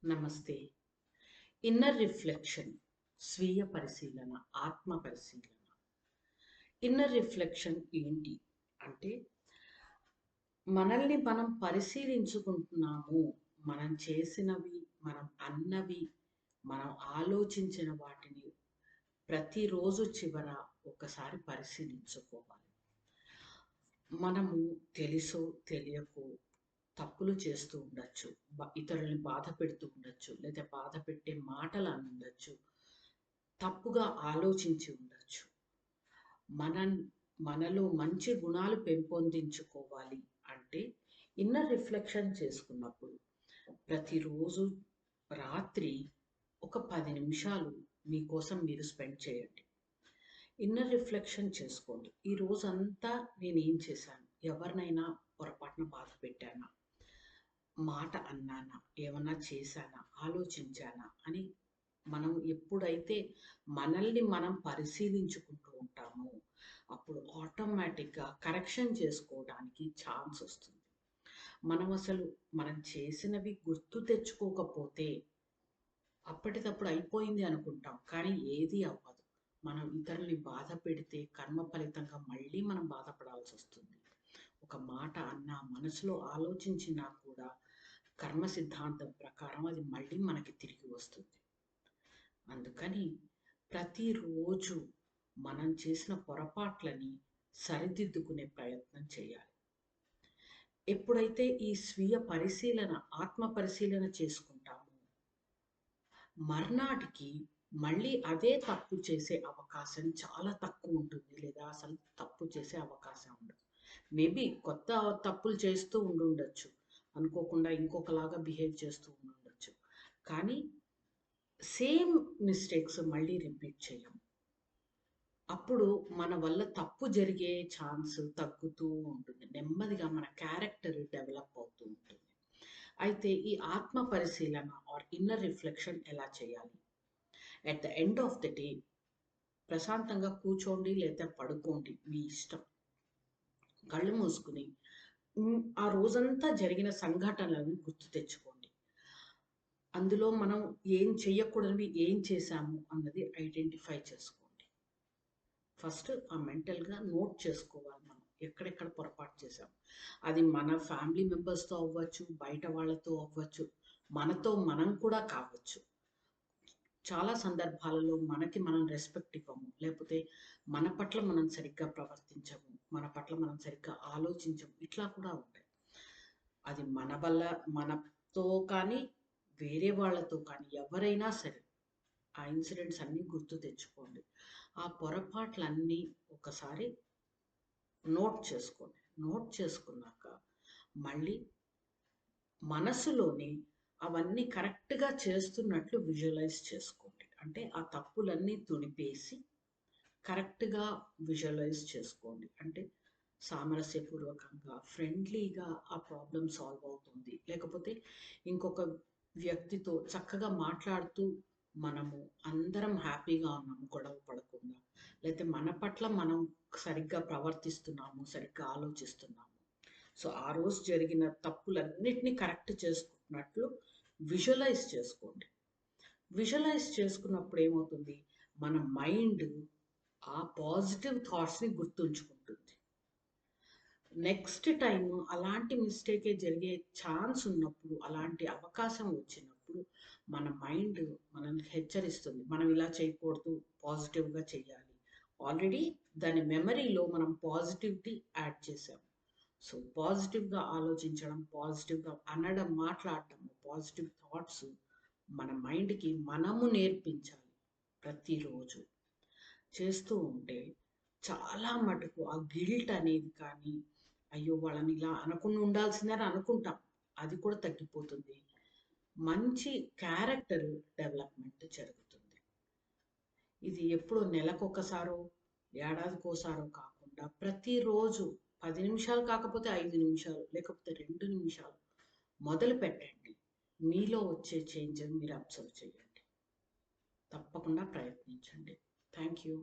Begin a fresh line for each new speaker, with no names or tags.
నమస్తే. Inner reflection, స్వీయ పరిశీలన, ఆత్మ పరిశీలన. ఇన్నర్ రిఫ్లెక్షన్ ఏంటి అంటే, మనల్ని మనం పరిశీలించుకుంటున్నాము. మనం చేసినవి, మనం అన్నవి, మనం ఆలోచించిన వాటిని ప్రతిరోజు చివర ఒకసారి పరిశీలించుకోవాలి. మనము తెలుసో తెలియకో తప్పులు చేస్తూ ఉండొచ్చు. ఇతరులని బాధ పెడుతూ ఉండొచ్చు. లేదా బాధ పెట్టే మాటలు అని ఉండొచ్చు. తప్పుగా ఆలోచించి ఉండొచ్చు. మనం మనలో మంచి గుణాలు పెంపొందించుకోవాలి అంటే ఇన్నర్ రిఫ్లెక్షన్ చేసుకున్నప్పుడు ప్రతిరోజు రాత్రి ఒక 10 నిమిషాలు మీకోసం మీరు స్పెండ్ చేయండి. ఇన్నర్ రిఫ్లెక్షన్ చేసుకోండి. ఈ రోజంతా నేనేం చేశాను? ఎవరినైనా పొరపాటున బాధ పెట్టానా? మాట అన్నానా? ఏమన్నా చేశానా? ఆలోచించానా? అని మనం ఎప్పుడైతే మనల్ని మనం పరిశీలించుకుంటూ ఉంటామో, అప్పుడు ఆటోమేటిక్‌గా కరెక్షన్ చేసుకోవడానికి ఛాన్స్ వస్తుంది. మనం చేసినవి గుర్తు తెచ్చుకోకపోతే అప్పటిదప్పుడు అయిపోయింది అనుకుంటాం. కానీ ఏది అవ్వదు. మనం ఇతరుల్ని బాధ పెడితే కర్మ ఫలితంగా మళ్ళీ మనం బాధపడాల్సొస్తుంది. ఒక మాట అన్నా, మనసులో ఆలోచించినా కూడా కర్మ సిద్ధాంతం ప్రకారం అది మళ్ళీ మనకి తిరిగి వస్తుంది. అందుకని ప్రతిరోజు మనం చేసిన పొరపాట్లని సరిదిద్దుకునే ప్రయత్నం చేయాలి. ఎప్పుడైతే ఈ స్వీయ పరిశీలన, ఆత్మ పరిశీలన చేసుకుంటామో, మర్నాటికి మళ్ళీ అదే తప్పు చేసే అవకాశం చాలా తక్కువ ఉంటుంది. లేదా అసలు తప్పు చేసే అవకాశం ఉండదు. మేబీ కొత్త తప్పులు చేస్తూ ఉండుండొచ్చు. అనుకోకుండా ఇంకొకలాగా బిహేవ్ చేస్తూ ఉండుండొచ్చు. కానీ సేమ్ మిస్టేక్స్ మళ్ళీ రిపీట్ చేయం. అప్పుడు మన వల్ల తప్పు జరిగే ఛాన్స్ తగ్గుతూ ఉంటుంది. నెమ్మదిగా మన క్యారెక్టర్ డెవలప్ అవుతూ ఉంటుంది. అయితే ఈ ఆత్మ పరిశీలన ఆర్ ఇన్నర్ రిఫ్లెక్షన్ ఎలా చేయాలి? At the end of the day ప్రశాంతంగా కూర్చోండి లేదా పడుకోండి మీ ఇష్టం. కళ్ళు మూసుకుని ఆ రోజంతా జరిగిన సంఘటనలను గుర్తు తెచ్చుకోండి. అందులో మనం ఏం చెయ్యకూడనివి ఏం చేశాము అన్నది ఐడెంటిఫై చేసుకోండి. ఫస్ట్ ఆ మెంటల్‌గా నోట్ చేసుకోవాలి మనం. ఎక్కడెక్కడ పొరపాటు చేశాము. అది మన ఫ్యామిలీ మెంబర్స్‌తో అవ్వచ్చు, బయట వాళ్ళతో అవ్వచ్చు, మనతో మనం కూడా కావచ్చు. చాలా సందర్భాలలో మనకి మనం రెస్పెక్ట్ ఇవ్వము. లేకపోతే మన పట్ల మనం సరిగ్గా ప్రవర్తించము. మన పట్ల మనం సరిగ్గా ఆలోచించము. ఇట్లా కూడా ఉంటాయి. అది మన వల్ల మనతో కానీ, వేరే వాళ్ళతో కానీ ఎవరైనా సరే ఆ ఇన్సిడెంట్స్ అన్నీ గుర్తు తెచ్చుకోండి. ఆ పొరపాట్లన్నీ ఒకసారి నోట్ చేసుకోండి. నోట్ చేసుకున్నాక మళ్ళీ మనసులోని అవన్నీ కరెక్ట్‌గా చేస్తున్నట్లు విజువలైజ్ చేసుకోండి. అంటే ఆ తప్పులన్నీ తుడిపేసి కరెక్ట్‌గా విజువలైజ్ చేసుకోండి. అంటే సామరస్యపూర్వకంగా, ఫ్రెండ్లీగా ఆ ప్రాబ్లమ్ సాల్వ్ అవుతుంది. లేకపోతే ఇంకొక వ్యక్తితో చక్కగా మాట్లాడుతూ మనము అందరం హ్యాపీగా ఉన్నాము గొడవ పడకుండా. లేతే మన పట్ల మనం సరిగ్గా ప్రవర్తిస్తున్నాము, సరిగ్గా ఆలోచిస్తున్నాము. సో, ఆ రోజు జరిగిన తప్పులన్నిటిని కరెక్ట్ చేసుకుంటున్నట్లు విజువలైజ్ చేసుకోండి. విజువలైజ్ చేసుకున్నప్పుడు ఏమవుతుంది? మన మైండ్ ఆ పాజిటివ్ థాట్స్‌ని గుర్తుంచుకుంటుంది. నెక్స్ట్ టైమ్ అలాంటి మిస్టేకే జరిగే ఛాన్స్ ఉన్నప్పుడు, అలాంటి అవకాశం వచ్చినప్పుడు మన మైండ్ మనల్ని హెచ్చరిస్తుంది. మనం ఇలా చేయకూడదు, పాజిటివ్‌గా చేయాలి. ఆల్రెడీ దాని మెమరీలో మనం పాజిటివిటీ యాడ్ చేసాం. సో, పాజిటివ్‌గా ఆలోచించడం, పాజిటివ్‌గా అనడం, మాట్లాడటం, పాజిటివ్ థాట్స్ మన మైండ్‌కి మనము నేర్పించాలి ప్రతిరోజు. చేస్తూ ఉంటే చాలా మటుకు ఆ గిల్ట్ అనేది కానీ, అయ్యో! వాళ్ళని ఇలా అనకుండా ఉండాల్సిందని అనుకుంటాం. అది కూడా తగ్గిపోతుంది. మంచి క్యారెక్టర్ డెవలప్‌మెంట్ జరుగుతుంది. ఇది ఎప్పుడో నెలకొకసారో, ఏడాదికోసారో కాకుండా ప్రతిరోజు 10 నిమిషాలు కాకపోతే 5 నిమిషాలు, లేకపోతే 2 నిమిషాలు మొదలుపెట్టండి. మీలో వచ్చే చేంజ్‌ని మీరు అబ్జర్వ్ చేయండి. తప్పకుండా ప్రయత్నించండి. Thank you.